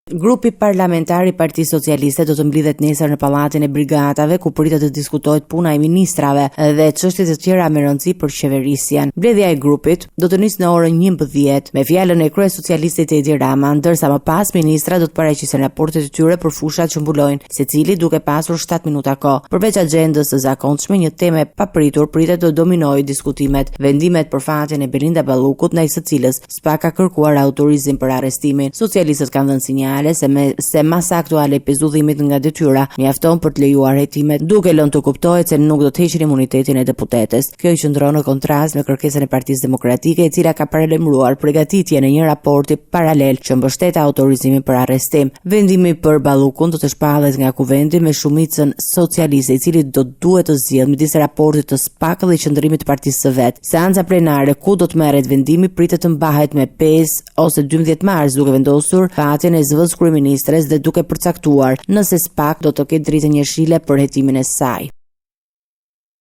Grupi parlamentar I Partisë Socialiste do të mblidhet nesër në Pallatin e Brigatave, ku pritet të diskutohet puna e ministrave dhe çështjet e tjera me rëndësi për qeverisjen. Mbledhja e grupit do të nisë në orën 11 me fjalën e kryesocialistit Edi Rama, ndërsa më pas ministra do të paraqisen raportet e tyre për fushat që mbulojnë, secili duke pasur 7 minuta kohë. Përveç agjendës së zakonshme, një temë e papritur pritet të dominojë diskutimet, vendimet për fatin e Belinda Ballukut, ndaj së cilës SPA ka kërkuar autorizim për arrestimin. Socialistët kanë dhënë sinjale se masa aktuale e pezullimit nga detyra mjafton për të lejuar hetimet, duke lënë të kuptohet se nuk do të heqin imunitetin e deputetes. Kjo I qëndron në kontrast me kërkesën e Partisë Demokratike, e cila ka paralajmëruar përgatitjen e një raporti paralel që mbështet autorizimin për arrestim. Vendimi për Ballukun do të shpallet nga kuvendi me shumicën socialiste, I cili do duhet të zgjidhë midis raportit të SPAK dhe qëndrimit të partisë së vet. Seanca plenare ku do të merret vendimi pritet të mbahet me 5 ose 12 mars, duke vendosur fatin e kryeministres dhe duke përcaktuar nëse SPAK do të ketë drejtë njëshile për hetimin e saj.